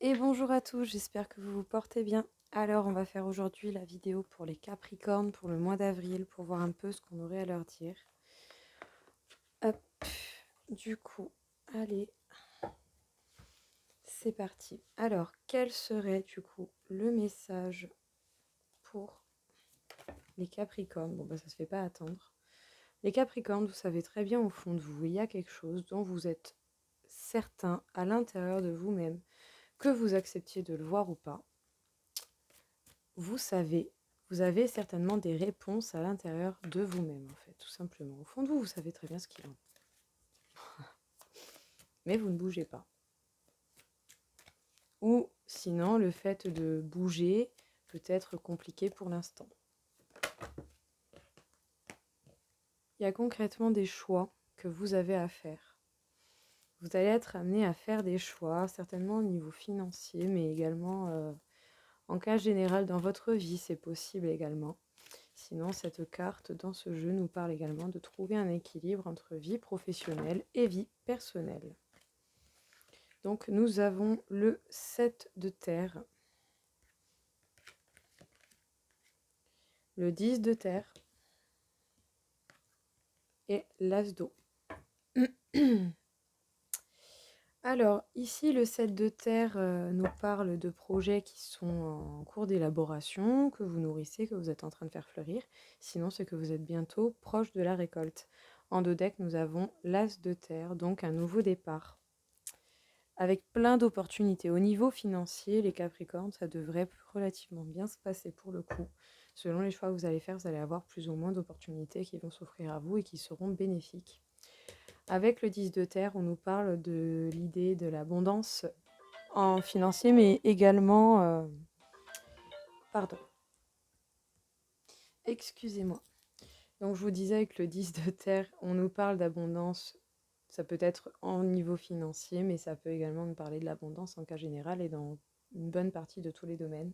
Et bonjour à tous, j'espère que vous vous portez bien. Alors, on va faire aujourd'hui la vidéo pour les Capricornes pour le mois d'avril pour voir un peu ce qu'on aurait à leur dire. Hop, du coup, allez, c'est parti. Alors, quel serait du coup le message pour les Capricornes? Bon, bah ça se fait pas attendre. Les Capricornes, vous savez très bien au fond de vous, il y a quelque chose dont vous êtes certain à l'intérieur de vous-même, que vous acceptiez de le voir ou pas. Vous savez, vous avez certainement des réponses à l'intérieur de vous-même, en fait, tout simplement. Au fond de vous, vous savez très bien ce qu'il en est. Mais vous ne bougez pas. Ou sinon, le fait de bouger peut être compliqué pour l'instant. Il y a concrètement des choix que vous avez à faire. Vous allez être amené à faire des choix, certainement au niveau financier, mais également en cas général dans votre vie, c'est possible également. Sinon, cette carte dans ce jeu nous parle également de trouver un équilibre entre vie professionnelle et vie personnelle. Donc nous avons le 7 de terre, le 10 de terre et l'as d'eau. Alors ici le 7 de terre nous parle de projets qui sont en cours d'élaboration, que vous nourrissez, que vous êtes en train de faire fleurir. Sinon c'est que vous êtes bientôt proche de la récolte. En dos deck nous avons l'as de terre, donc un nouveau départ. Avec plein d'opportunités. Au niveau financier, les Capricornes, ça devrait relativement bien se passer pour le coup. Selon les choix que vous allez faire, vous allez avoir plus ou moins d'opportunités qui vont s'offrir à vous et qui seront bénéfiques. Avec le 10 de terre, on nous parle de l'idée de l'abondance en financier, mais également... pardon. Excusez-moi. Donc je vous disais avec le 10 de terre, on nous parle d'abondance. Ça peut être en niveau financier, mais ça peut également nous parler de l'abondance en cas général et dans une bonne partie de tous les domaines.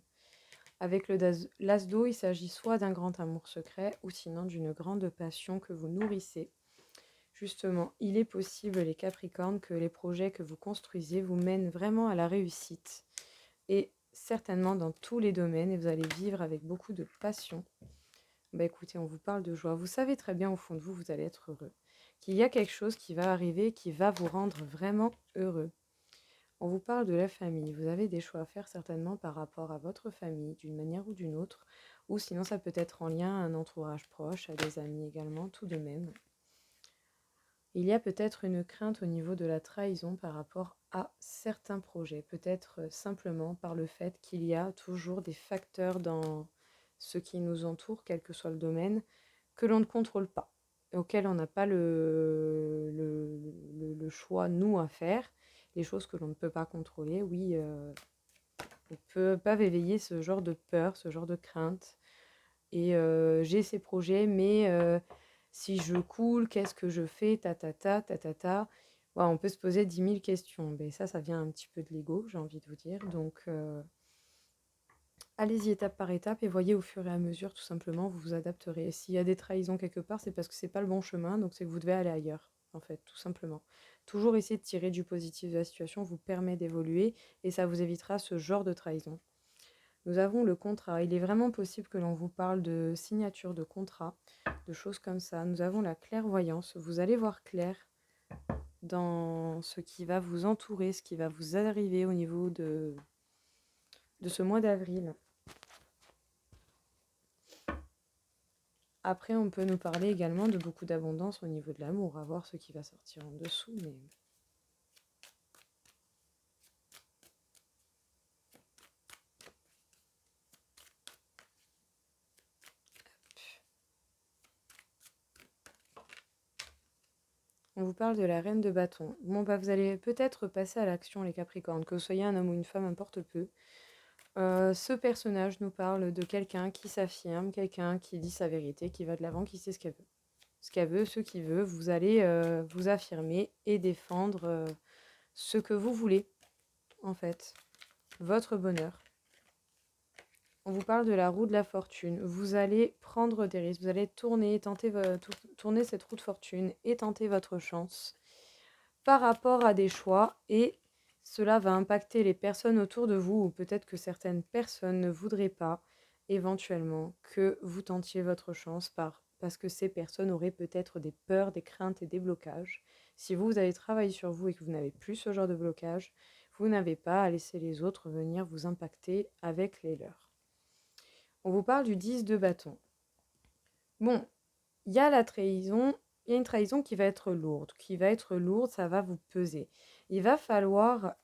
Avec l'as d'eau, il s'agit soit d'un grand amour secret ou sinon d'une grande passion que vous nourrissez. Justement, il est possible, les Capricornes, que les projets que vous construisez vous mènent vraiment à la réussite. Et certainement dans tous les domaines, et vous allez vivre avec beaucoup de passion. Bah écoutez, on vous parle de joie. Vous savez très bien au fond de vous, vous allez être heureux. Qu'il y a quelque chose qui va arriver, qui va vous rendre vraiment heureux. On vous parle de la famille. Vous avez des choix à faire certainement par rapport à votre famille, d'une manière ou d'une autre. Ou sinon, ça peut être en lien à un entourage proche, à des amis également, tout de même. Il y a peut-être une crainte au niveau de la trahison par rapport à certains projets. Peut-être simplement par le fait qu'il y a toujours des facteurs dans ce qui nous entoure, quel que soit le domaine, que l'on ne contrôle pas, auquel on n'a pas le choix, nous, à faire. Les choses que l'on ne peut pas contrôler, oui, peuvent éveiller ce genre de peur, ce genre de crainte. Et j'ai ces projets, mais si je coule, qu'est-ce que je fais? Ta ta ta ta ta ta. Ouais, on peut se poser 10 000 questions. Mais ça vient un petit peu de l'ego, j'ai envie de vous dire. Donc, allez-y étape par étape et voyez au fur et à mesure, tout simplement, vous vous adapterez. S'il y a des trahisons quelque part, c'est parce que c'est pas le bon chemin, donc c'est que vous devez aller ailleurs, en fait, tout simplement. Toujours essayer de tirer du positif de la situation vous permet d'évoluer et ça vous évitera ce genre de trahison. Nous avons le contrat. Il est vraiment possible que l'on vous parle de signature de contrat, de choses comme ça. Nous avons la clairvoyance. Vous allez voir clair dans ce qui va vous entourer, ce qui va vous arriver au niveau de ce mois d'avril. Après, on peut nous parler également de beaucoup d'abondance au niveau de l'amour, à voir ce qui va sortir en dessous, mais... On vous parle de la reine de bâton. Bon, bah, vous allez peut-être passer à l'action, les Capricornes, que vous soyez un homme ou une femme, importe peu. Ce personnage nous parle de quelqu'un qui s'affirme, quelqu'un qui dit sa vérité, qui va de l'avant, qui sait ce qu'elle veut. Ce qu'elle veut, ce qu'il veut, vous allez vous affirmer et défendre ce que vous voulez, en fait. Votre bonheur. On vous parle de la roue de la fortune. Vous allez prendre des risques, vous allez tourner cette roue de fortune et tenter votre chance par rapport à des choix et Cela va impacter les personnes autour de vous ou peut-être que certaines personnes ne voudraient pas éventuellement que vous tentiez votre chance parce que ces personnes auraient peut-être des peurs, des craintes et des blocages. Si vous, vous avez travaillé sur vous et que vous n'avez plus ce genre de blocage, vous n'avez pas à laisser les autres venir vous impacter avec les leurs. On vous parle du 10 de bâton. Bon, il y a la trahison, il y a une trahison qui va être lourde, ça va vous peser. Il va falloir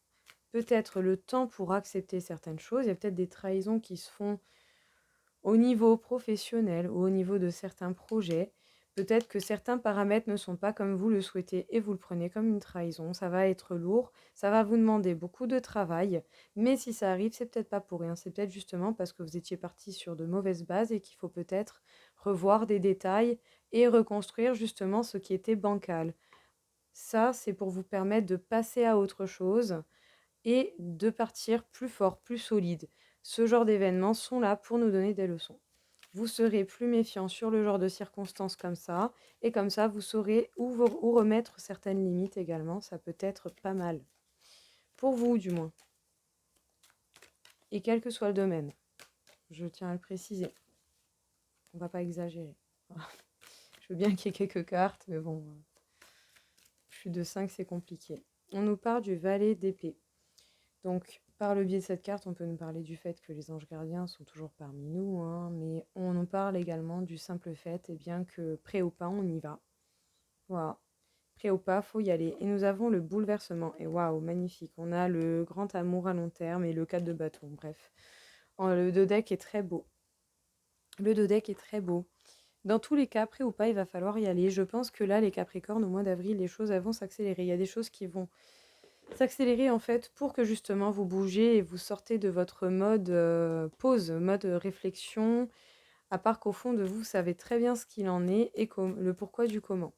peut-être le temps pour accepter certaines choses. Il y a peut-être des trahisons qui se font au niveau professionnel ou au niveau de certains projets. Peut-être que certains paramètres ne sont pas comme vous le souhaitez et vous le prenez comme une trahison. Ça va être lourd, ça va vous demander beaucoup de travail, mais si ça arrive, c'est peut-être pas pour rien. C'est peut-être justement parce que vous étiez parti sur de mauvaises bases et qu'il faut peut-être revoir des détails et reconstruire justement ce qui était bancal. Ça, c'est pour vous permettre de passer à autre chose et de partir plus fort, plus solide. Ce genre d'événements sont là pour nous donner des leçons. Vous serez plus méfiant sur le genre de circonstances comme ça, et comme ça, vous saurez où remettre certaines limites également. Ça peut être pas mal. Pour vous, du moins. Et quel que soit le domaine. Je tiens à le préciser. On va pas exagérer. Je veux bien qu'il y ait quelques cartes, mais bon, plus de 5, c'est compliqué. On nous parle du valet d'épée. Donc, par le biais de cette carte, on peut nous parler du fait que les anges gardiens sont toujours parmi nous, hein, mais on nous parle également du simple fait bien que prêt ou pas, on y va. Voilà. Prêt ou pas, faut y aller. Et nous avons le bouleversement. Et waouh, magnifique. On a le grand amour à long terme et le 4 de bâton. Bref. Le 2 deck est très beau. Le 2 deck est très beau. Dans tous les cas, prêt ou pas, il va falloir y aller. Je pense que là, les Capricornes, au mois d'avril, les choses vont s'accélérer. Il y a des choses qui vont s'accélérer en fait pour que justement vous bougez et vous sortez de votre mode pause, mode réflexion, à part qu'au fond de vous, vous savez très bien ce qu'il en est et le pourquoi du comment.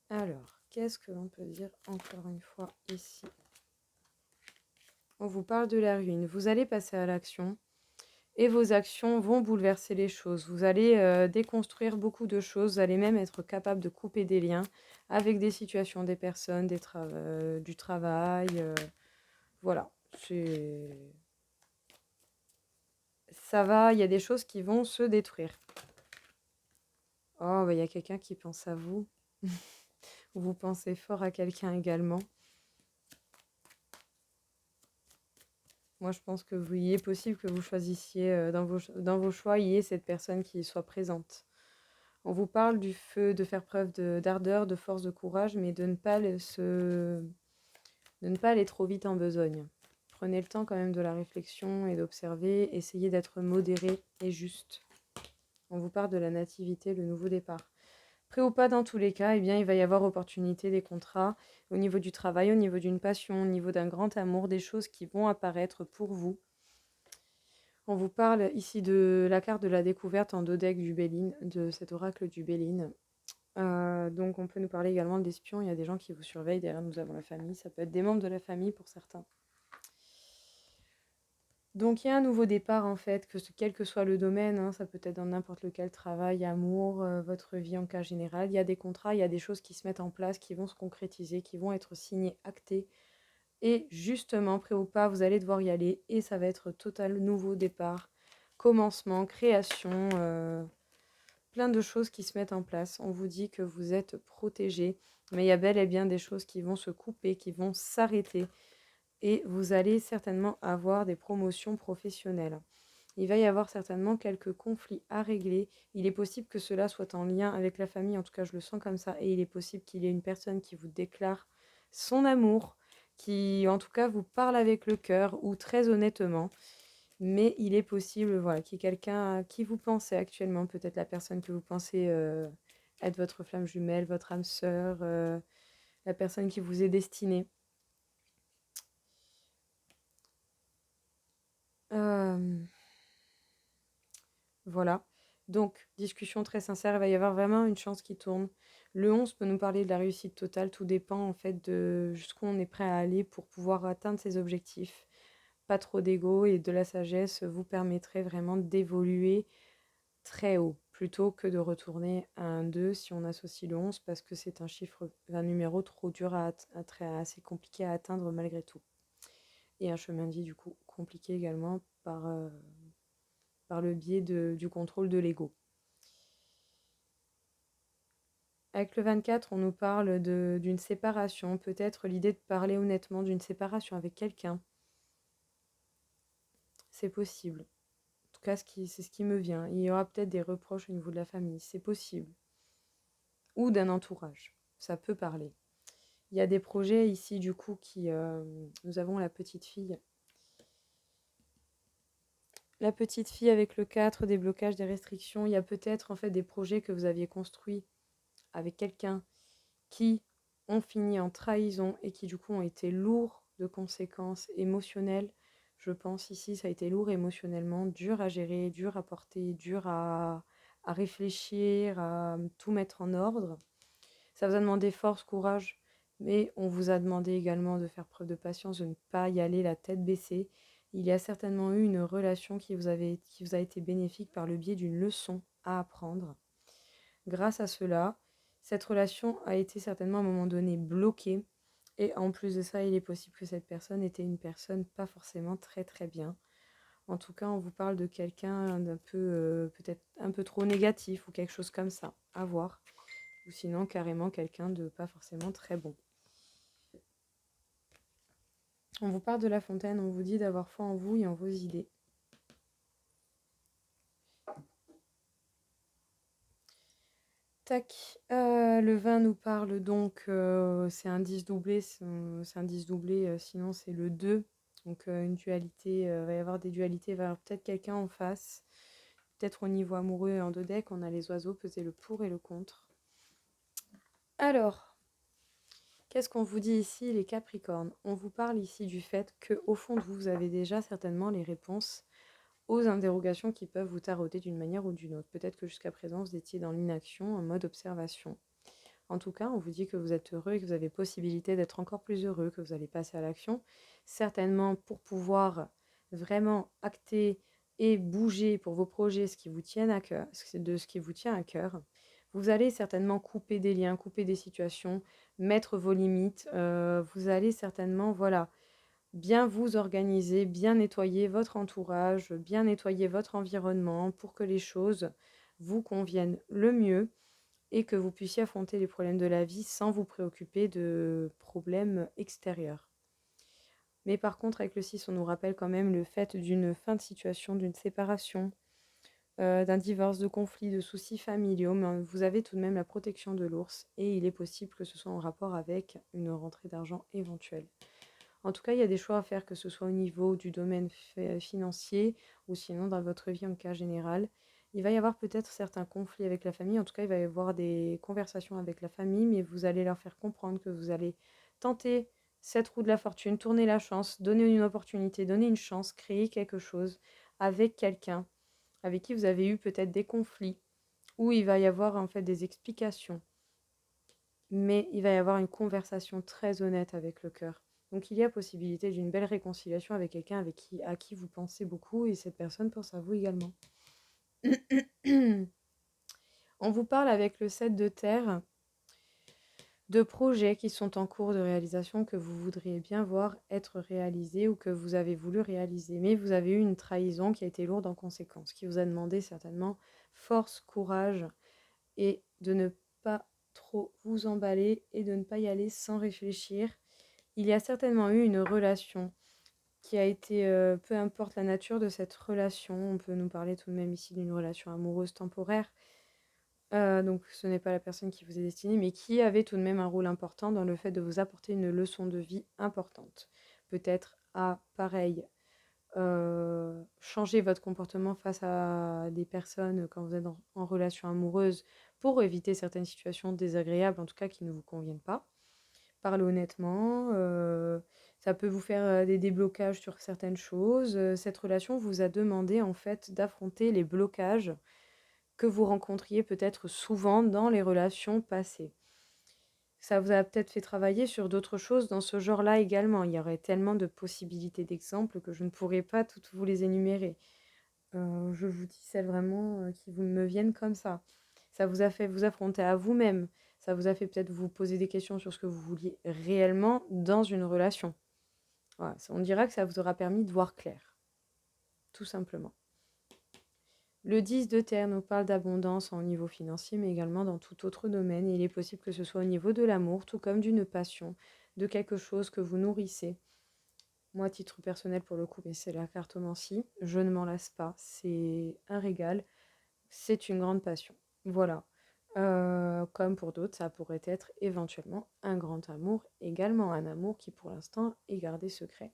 Alors, qu'est-ce que l'on peut dire encore une fois ici? On vous parle de la ruine. Vous allez passer à l'action et vos actions vont bouleverser les choses. Vous allez déconstruire beaucoup de choses. Vous allez même être capable de couper des liens avec des situations, des personnes, du travail. Voilà. Ça va, il y a des choses qui vont se détruire. Oh, bah, il y a quelqu'un qui pense à vous. Vous pensez fort à quelqu'un également. Moi, je pense que il est possible que vous choisissiez dans vos choix, il y ait cette personne qui soit présente. On vous parle du feu, de faire preuve d'ardeur, de force, de courage, mais de ne pas aller trop vite en besogne. Prenez le temps quand même de la réflexion et d'observer. Essayez d'être modéré et juste. On vous parle de la nativité, le nouveau départ. Prêt ou pas dans tous les cas, eh bien, il va y avoir opportunité des contrats au niveau du travail, au niveau d'une passion, au niveau d'un grand amour, des choses qui vont apparaître pour vous. On vous parle ici de la carte de la découverte en 2 decks du Béline, de cet oracle du Béline. Donc on peut nous parler également d'espions, il y a des gens qui vous surveillent, derrière nous avons la famille, ça peut être des membres de la famille pour certains. Donc il y a un nouveau départ en fait, quel que soit le domaine, hein, ça peut être dans n'importe lequel travail, amour, votre vie en cas général. Il y a des contrats, il y a des choses qui se mettent en place, qui vont se concrétiser, qui vont être signées, actées. Et justement, prêt ou pas, vous allez devoir y aller et ça va être total nouveau départ, commencement, création, plein de choses qui se mettent en place. On vous dit que vous êtes protégé, mais il y a bel et bien des choses qui vont se couper, qui vont s'arrêter et vous allez certainement avoir des promotions professionnelles. Il va y avoir certainement quelques conflits à régler. Il est possible que cela soit en lien avec la famille, en tout cas je le sens comme ça, et il est possible qu'il y ait une personne qui vous déclare son amour, qui en tout cas vous parle avec le cœur ou très honnêtement. Mais il est possible voilà, qu'il y ait quelqu'un à qui vous pensez actuellement, peut-être la personne que vous pensez être votre flamme jumelle, votre âme sœur, la personne qui vous est destinée. Euh, Voilà. Donc, discussion très sincère, il va y avoir vraiment une chance qui tourne. Le 11 peut nous parler de la réussite totale, tout dépend en fait de jusqu'où on est prêt à aller pour pouvoir atteindre ses objectifs. Pas trop d'ego et de la sagesse vous permettrait vraiment d'évoluer très haut, plutôt que de retourner à un 2 si on associe le 11 parce que c'est un numéro trop dur assez compliqué à atteindre malgré tout. Et un chemin de vie du coup compliqué également par le biais du contrôle de l'ego. Avec le 24, on nous parle d'une séparation, peut-être l'idée de parler honnêtement d'une séparation avec quelqu'un. C'est possible. En tout cas, c'est ce qui me vient. Il y aura peut-être des reproches au niveau de la famille, c'est possible. Ou d'un entourage, ça peut parler. Il y a des projets ici du coup nous avons la petite fille. La petite fille avec le 4, des blocages, des restrictions. Il y a peut-être en fait des projets que vous aviez construits avec quelqu'un qui ont fini en trahison et qui du coup ont été lourds de conséquences émotionnelles. Je pense ici, ça a été lourd émotionnellement, dur à gérer, dur à porter, dur à réfléchir, à tout mettre en ordre. Ça vous a demandé force, courage, mais on vous a demandé également de faire preuve de patience, de ne pas y aller la tête baissée. Il y a certainement eu une relation qui vous a été bénéfique par le biais d'une leçon à apprendre. Grâce à cela, cette relation a été certainement à un moment donné bloquée. Et en plus de ça, il est possible que cette personne était une personne pas forcément très très bien. En tout cas, on vous parle de quelqu'un d'un peu, peut-être un peu trop négatif ou quelque chose comme ça, à voir. Ou sinon, carrément quelqu'un de pas forcément très bon. On vous parle de la fontaine, on vous dit d'avoir foi en vous et en vos idées. Tac, le 20 nous parle donc, c'est un 10 doublé, sinon c'est le 2. Donc une dualité, il va y avoir des dualités, il va y avoir peut-être quelqu'un en face. Peut-être au niveau amoureux et en deux decks, on a les oiseaux, peser le pour et le contre. Alors, qu'est-ce qu'on vous dit ici, les Capricornes? On vous parle ici du fait qu'au fond de vous, vous avez déjà certainement les réponses aux interrogations qui peuvent vous tarauder d'une manière ou d'une autre. Peut-être que jusqu'à présent, vous étiez dans l'inaction, en mode observation. En tout cas, on vous dit que vous êtes heureux et que vous avez possibilité d'être encore plus heureux, que vous allez passer à l'action. Certainement pour pouvoir vraiment acter et bouger pour vos projets ce qui vous tient à cœur, de ce qui vous tient à cœur. Vous allez certainement couper des liens, couper des situations, mettre vos limites. Vous allez certainement, voilà, bien vous organiser, bien nettoyer votre entourage, bien nettoyer votre environnement pour que les choses vous conviennent le mieux et que vous puissiez affronter les problèmes de la vie sans vous préoccuper de problèmes extérieurs. Mais par contre, avec le 6, on nous rappelle quand même le fait d'une fin de situation, d'une séparation, d'un divorce, de conflits, de soucis familiaux, mais vous avez tout de même la protection de l'ours et il est possible que ce soit en rapport avec une rentrée d'argent éventuelle. En tout cas, il y a des choix à faire, que ce soit au niveau du domaine financier ou sinon dans votre vie en cas général. Il va y avoir peut-être certains conflits avec la famille. En tout cas, il va y avoir des conversations avec la famille, mais vous allez leur faire comprendre que vous allez tenter cette roue de la fortune, tourner la chance, donner une opportunité, donner une chance, créer quelque chose avec quelqu'un avec qui vous avez eu peut-être des conflits, où il va y avoir en fait des explications, mais il va y avoir une conversation très honnête avec le cœur. Donc il y a possibilité d'une belle réconciliation avec quelqu'un à qui vous pensez beaucoup et cette personne pense à vous également. On vous parle avec le 7 de terre de projets qui sont en cours de réalisation que vous voudriez bien voir être réalisés ou que vous avez voulu réaliser. Mais vous avez eu une trahison qui a été lourde en conséquence, qui vous a demandé certainement force, courage et de ne pas trop vous emballer et de ne pas y aller sans réfléchir. Il y a certainement eu une relation qui a été, peu importe la nature de cette relation, on peut nous parler tout de même ici d'une relation amoureuse temporaire, donc ce n'est pas la personne qui vous est destinée, mais qui avait tout de même un rôle important dans le fait de vous apporter une leçon de vie importante. Peut-être à, pareil, changer votre comportement face à des personnes quand vous êtes en relation amoureuse pour éviter certaines situations désagréables, en tout cas qui ne vous conviennent pas. Parler honnêtement, ça peut vous faire des déblocages sur certaines choses. Cette relation vous a demandé en fait d'affronter les blocages que vous rencontriez peut-être souvent dans les relations passées. Ça vous a peut-être fait travailler sur d'autres choses dans ce genre-là également. Il y aurait tellement de possibilités d'exemples que je ne pourrais pas toutes vous les énumérer. Je vous dis celles vraiment qui vous me viennent comme ça. Ça vous a fait vous affronter à vous-même. Ça vous a fait peut-être vous poser des questions sur ce que vous vouliez réellement dans une relation. Voilà, on dira que ça vous aura permis de voir clair, tout simplement. Le 10 de terre nous parle d'abondance au niveau financier, mais également dans tout autre domaine. Il est possible que ce soit au niveau de l'amour, tout comme d'une passion, de quelque chose que vous nourrissez. Moi, à titre personnel, pour le coup, mais c'est la cartomancie. Je ne m'en lasse pas. C'est un régal. C'est une grande passion. Voilà. Comme pour d'autres, ça pourrait être éventuellement un grand amour, également un amour qui pour l'instant est gardé secret.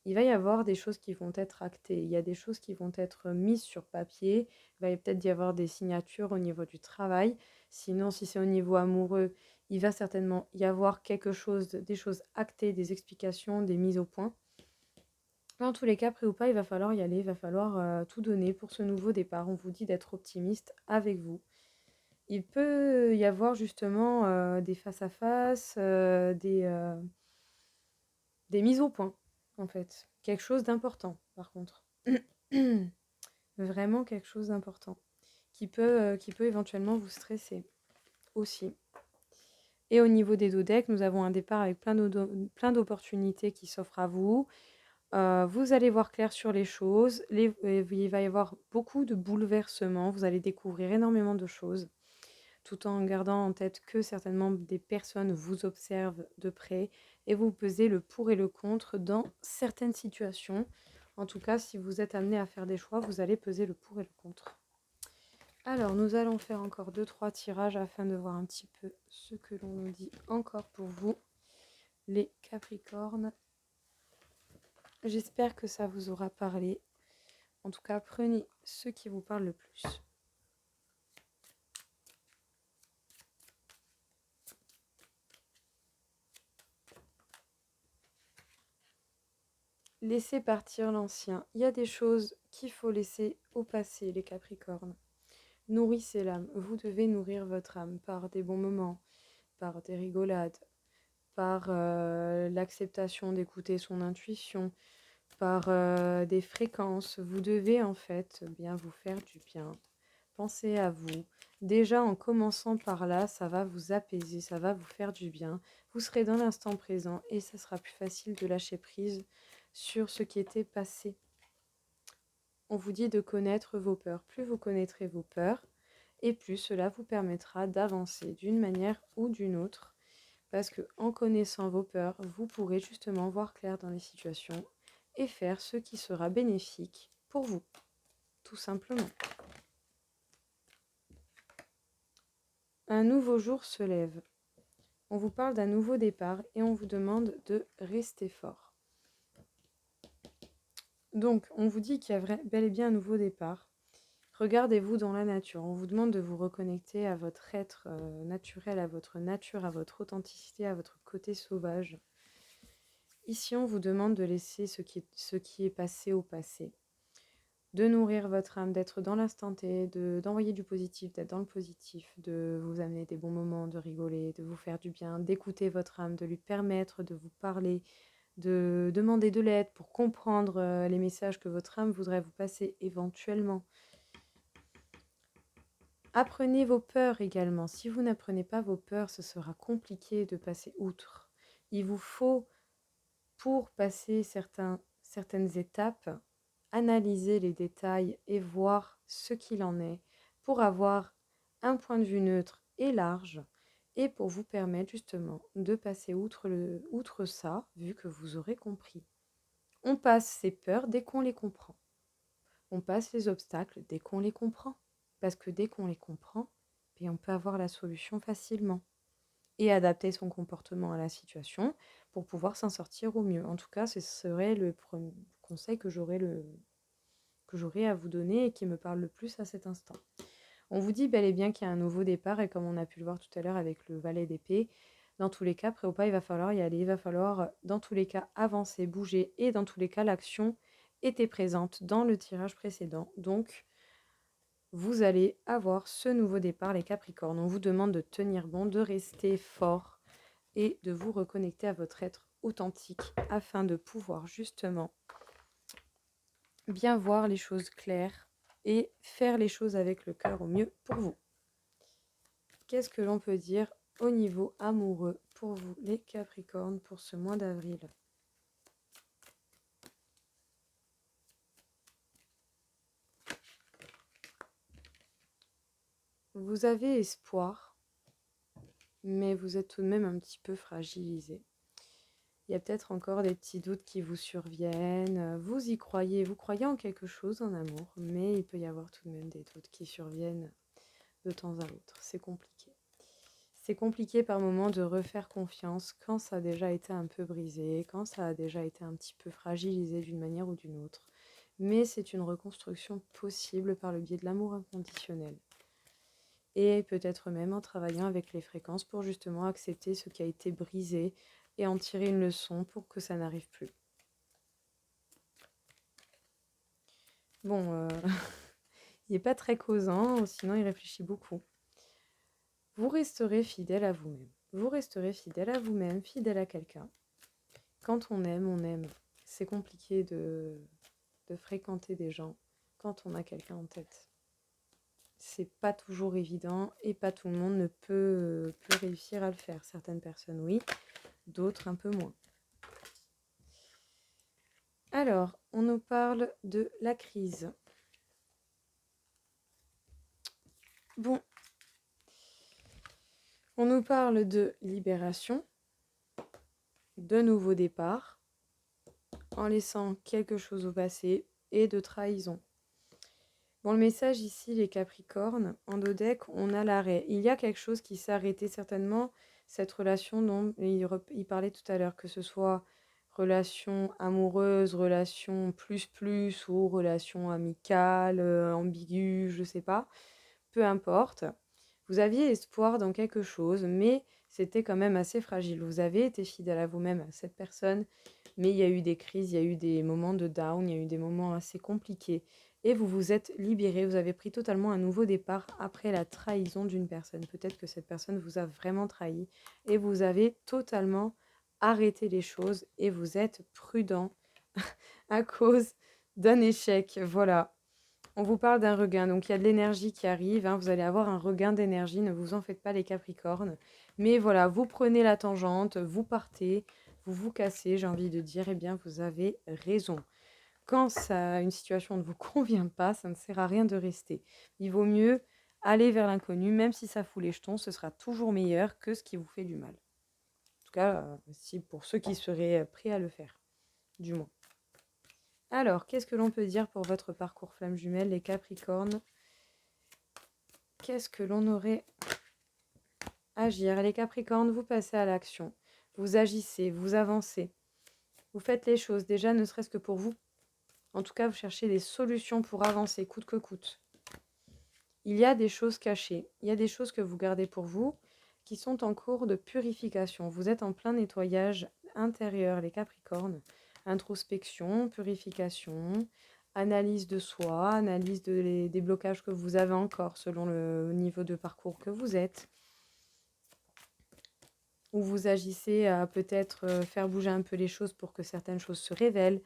Il va y avoir des choses qui vont être actées, il y a des choses qui vont être mises sur papier, il va peut-être y avoir des signatures au niveau du travail. Sinon, si c'est au niveau amoureux, il va certainement y avoir quelque chose, des choses actées, des explications, des mises au point. Dans tous les cas, prêt ou pas, il va falloir y aller, il va falloir tout donner pour ce nouveau départ. On vous dit d'être optimiste avec vous. Il peut y avoir justement des face-à-face, des mises au point, en fait. Quelque chose d'important, par contre. Vraiment quelque chose d'important. Qui peut éventuellement vous stresser aussi. Et au niveau des dodecs, nous avons un départ avec plein d'opportunités qui s'offrent à vous. Vous allez voir clair sur les choses. Il va y avoir beaucoup de bouleversements. Vous allez découvrir énormément de choses, tout en gardant en tête que certainement des personnes vous observent de près et vous pesez le pour et le contre dans certaines situations. En tout cas, si vous êtes amené à faire des choix, vous allez peser le pour et le contre. Alors, nous allons faire encore 2-3 tirages afin de voir un petit peu ce que l'on nous dit encore pour vous, les Capricornes. J'espère que ça vous aura parlé. En tout cas, prenez ce qui vous parle le plus. Laissez partir l'ancien. Il y a des choses qu'il faut laisser au passé, les Capricornes. Nourrissez l'âme. Vous devez nourrir votre âme par des bons moments, par des rigolades, par l'acceptation d'écouter son intuition, par des fréquences. Vous devez en fait bien vous faire du bien. Pensez à vous. Déjà en commençant par là, ça va vous apaiser, ça va vous faire du bien. Vous serez dans l'instant présent et ça sera plus facile de lâcher prise sur ce qui était passé. On vous dit de connaître vos peurs. Plus vous connaîtrez vos peurs, et plus cela vous permettra d'avancer d'une manière ou d'une autre. Parce que en connaissant vos peurs, vous pourrez justement voir clair dans les situations et faire ce qui sera bénéfique pour vous, tout simplement. Un nouveau jour se lève. On vous parle d'un nouveau départ et on vous demande de rester fort. Donc, on vous dit qu'il y a bel et bien un nouveau départ. Regardez-vous dans la nature. On vous demande de vous reconnecter à votre être naturel, à votre nature, à votre authenticité, à votre côté sauvage. Ici, on vous demande de laisser ce qui est passé au passé. De nourrir votre âme, d'être dans l'instant T, d'envoyer du positif, d'être dans le positif, de vous amener des bons moments, de rigoler, de vous faire du bien, d'écouter votre âme, de lui permettre de vous parler, de demander de l'aide pour comprendre les messages que votre âme voudrait vous passer éventuellement. Apprenez vos peurs également. Si vous n'apprenez pas vos peurs, ce sera compliqué de passer outre. Il vous faut, pour passer certaines étapes, analyser les détails et voir ce qu'il en est pour avoir un point de vue neutre et large et pour vous permettre justement de passer outre ça, vu que vous aurez compris. On passe ses peurs dès qu'on les comprend. On passe les obstacles dès qu'on les comprend. Parce que dès qu'on les comprend, on peut avoir la solution facilement et adapter son comportement à la situation pour pouvoir s'en sortir au mieux. En tout cas, ce serait le premier conseil que j'aurais à vous donner et qui me parle le plus à cet instant. On vous dit bel et bien qu'il y a un nouveau départ et comme on a pu le voir tout à l'heure avec le valet d'épée, dans tous les cas, prêt ou pas, il va falloir y aller, il va falloir dans tous les cas avancer, bouger et dans tous les cas, l'action était présente dans le tirage précédent. Donc, vous allez avoir ce nouveau départ, les Capricornes. On vous demande de tenir bon, de rester fort et de vous reconnecter à votre être authentique afin de pouvoir justement bien voir les choses claires et faire les choses avec le cœur au mieux pour vous. Qu'est-ce que l'on peut dire au niveau amoureux pour vous, les Capricornes, pour ce mois d'avril? Vous avez espoir, mais vous êtes tout de même un petit peu fragilisé. Il y a peut-être encore des petits doutes qui vous surviennent. Vous y croyez, vous croyez en quelque chose en amour, mais il peut y avoir tout de même des doutes qui surviennent de temps à autre. C'est compliqué. C'est compliqué par moments de refaire confiance quand ça a déjà été un peu brisé, quand ça a déjà été un petit peu fragilisé d'une manière ou d'une autre. Mais c'est une reconstruction possible par le biais de l'amour inconditionnel. Et peut-être même en travaillant avec les fréquences pour justement accepter ce qui a été brisé et en tirer une leçon pour que ça n'arrive plus. Bon, il n'est pas très causant, sinon il réfléchit beaucoup. Vous resterez fidèle à vous-même. Vous resterez fidèle à vous-même, fidèle à quelqu'un. Quand on aime, on aime. C'est compliqué de fréquenter des gens quand on a quelqu'un en tête. C'est pas toujours évident et pas tout le monde ne peut réussir à le faire. Certaines personnes, oui, d'autres un peu moins. Alors, on nous parle de la crise. Bon, on nous parle de libération, de nouveau départ, en laissant quelque chose au passé et de trahison. Bon, le message ici, les Capricornes, en dos deck, on a l'arrêt. Il y a quelque chose qui s'est arrêté certainement, cette relation dont il parlait tout à l'heure, que ce soit relation amoureuse, relation plus ou relation amicale, ambiguë, je sais pas, peu importe. Vous aviez espoir dans quelque chose, mais c'était quand même assez fragile. Vous avez été fidèle à vous-même, à cette personne, mais il y a eu des crises, il y a eu des moments de down, il y a eu des moments assez compliqués. Et vous vous êtes libéré, vous avez pris totalement un nouveau départ après la trahison d'une personne. Peut-être que cette personne vous a vraiment trahi et vous avez totalement arrêté les choses et vous êtes prudent à cause d'un échec. Voilà. On vous parle d'un regain, donc il y a de l'énergie qui arrive, hein, vous allez avoir un regain d'énergie, ne vous en faites pas les Capricornes. Mais voilà, vous prenez la tangente, vous partez, vous vous cassez, j'ai envie de dire, eh bien vous avez raison. Quand une situation ne vous convient pas, ça ne sert à rien de rester. Il vaut mieux aller vers l'inconnu, même si ça fout les jetons, ce sera toujours meilleur que ce qui vous fait du mal. En tout cas, si pour ceux qui seraient prêts à le faire, du moins. Alors, qu'est-ce que l'on peut dire pour votre parcours flamme jumelle, les Capricornes? Qu'est-ce que l'on aurait à agir? Les Capricornes, vous passez à l'action. Vous agissez, vous avancez. Vous faites les choses, déjà ne serait-ce que pour vous. En tout cas, vous cherchez des solutions pour avancer, coûte que coûte. Il y a des choses cachées. Il y a des choses que vous gardez pour vous qui sont en cours de purification. Vous êtes en plein nettoyage intérieur, les Capricornes. Introspection, purification, analyse de soi, analyse des blocages que vous avez encore selon le niveau de parcours que vous êtes. Ou vous agissez à peut-être faire bouger un peu les choses pour que certaines choses se révèlent.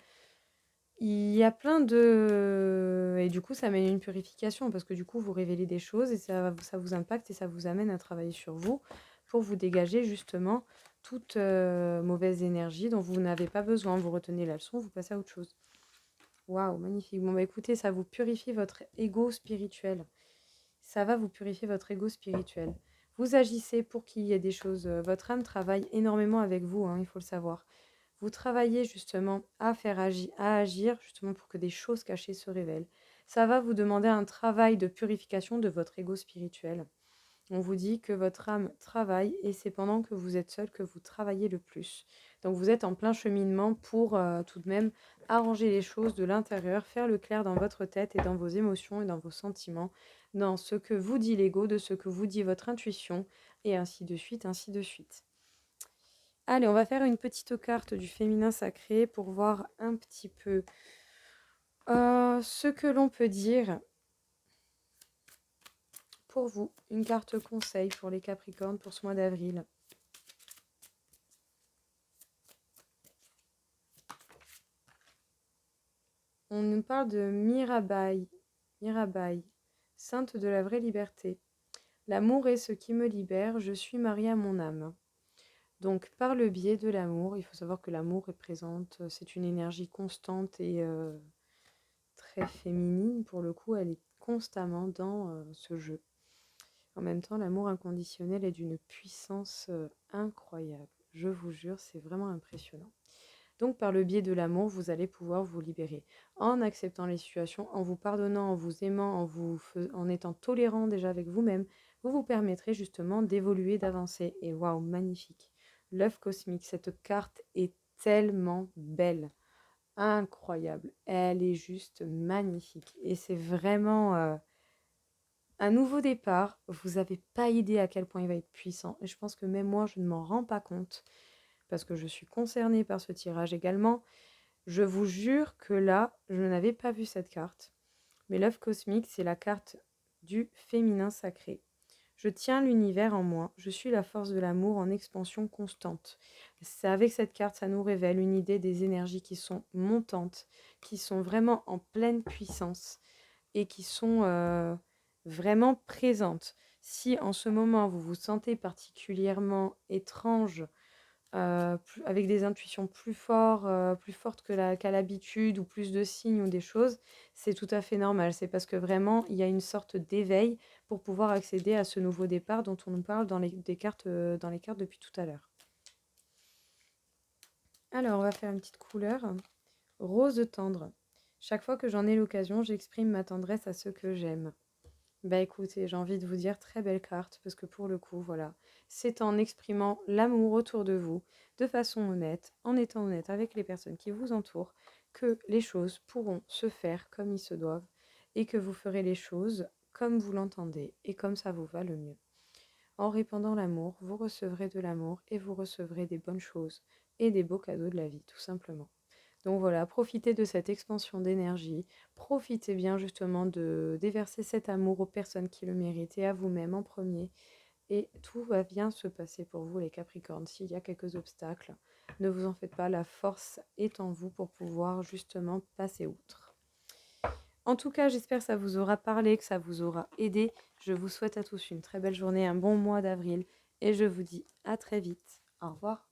Il y a plein de... Et du coup, ça mène une purification parce que du coup, vous révélez des choses et ça vous impacte et ça vous amène à travailler sur vous pour vous dégager justement toute mauvaise énergie dont vous n'avez pas besoin. Vous retenez la leçon, vous passez à autre chose. Waouh, magnifique. Bon, bah écoutez, ça vous purifie votre ego spirituel. Ça va vous purifier votre ego spirituel. Vous agissez pour qu'il y ait des choses. Votre âme travaille énormément avec vous, hein, il faut le savoir. Vous travaillez justement à agir justement pour que des choses cachées se révèlent. Ça va vous demander un travail de purification de votre ego spirituel. On vous dit que votre âme travaille et c'est pendant que vous êtes seul que vous travaillez le plus. Donc vous êtes en plein cheminement pour tout de même arranger les choses de l'intérieur, faire le clair dans votre tête et dans vos émotions et dans vos sentiments, dans ce que vous dit l'ego, de ce que vous dit votre intuition et ainsi de suite, ainsi de suite. Allez, on va faire une petite carte du féminin sacré pour voir un petit peu ce que l'on peut dire pour vous. Une carte conseil pour les Capricornes pour ce mois d'avril. On nous parle de Mirabai. Mirabai, sainte de la vraie liberté. L'amour est ce qui me libère, je suis Marie à mon âme. Donc par le biais de l'amour, il faut savoir que l'amour est présente, c'est une énergie constante et très féminine pour le coup, elle est constamment dans ce jeu. En même temps, l'amour inconditionnel est d'une puissance incroyable. Je vous jure, c'est vraiment impressionnant. Donc par le biais de l'amour, vous allez pouvoir vous libérer en acceptant les situations, en vous pardonnant, en vous aimant, en étant tolérant déjà avec vous-même. Vous vous permettrez justement d'évoluer, d'avancer. Et waouh, magnifique. L'œuf cosmique, cette carte est tellement belle, incroyable. Elle est juste magnifique. Et c'est vraiment un nouveau départ. Vous n'avez pas idée à quel point il va être puissant. Et je pense que même moi, je ne m'en rends pas compte parce que je suis concernée par ce tirage également. Je vous jure que là, je n'avais pas vu cette carte. Mais l'œuf cosmique, c'est la carte du féminin sacré. Je tiens l'univers en moi, je suis la force de l'amour en expansion constante. C'est avec cette carte, ça nous révèle une idée des énergies qui sont montantes, qui sont vraiment en pleine puissance et qui sont vraiment présentes. Si en ce moment vous vous sentez particulièrement étrange, avec des intuitions plus fortes qu'à l'habitude ou plus de signes ou des choses, c'est tout à fait normal. C'est parce que vraiment, il y a une sorte d'éveil pour pouvoir accéder à ce nouveau départ dont on nous parle dans dans les cartes depuis tout à l'heure. Alors, on va faire une petite couleur. Rose tendre. Chaque fois que j'en ai l'occasion, j'exprime ma tendresse à ceux que j'aime. Bah écoutez, j'ai envie de vous dire très belle carte parce que pour le coup, voilà, c'est en exprimant l'amour autour de vous de façon honnête, en étant honnête avec les personnes qui vous entourent, que les choses pourront se faire comme ils se doivent et que vous ferez les choses comme vous l'entendez et comme ça vous va le mieux. En répandant l'amour, vous recevrez de l'amour et vous recevrez des bonnes choses et des beaux cadeaux de la vie, tout simplement. Donc voilà, profitez de cette expansion d'énergie, profitez bien justement de déverser cet amour aux personnes qui le méritent et à vous-même en premier. Et tout va bien se passer pour vous les Capricornes. S'il y a quelques obstacles, ne vous en faites pas, la force est en vous pour pouvoir justement passer outre. En tout cas, j'espère que ça vous aura parlé, que ça vous aura aidé. Je vous souhaite à tous une très belle journée, un bon mois d'avril et je vous dis à très vite. Au revoir.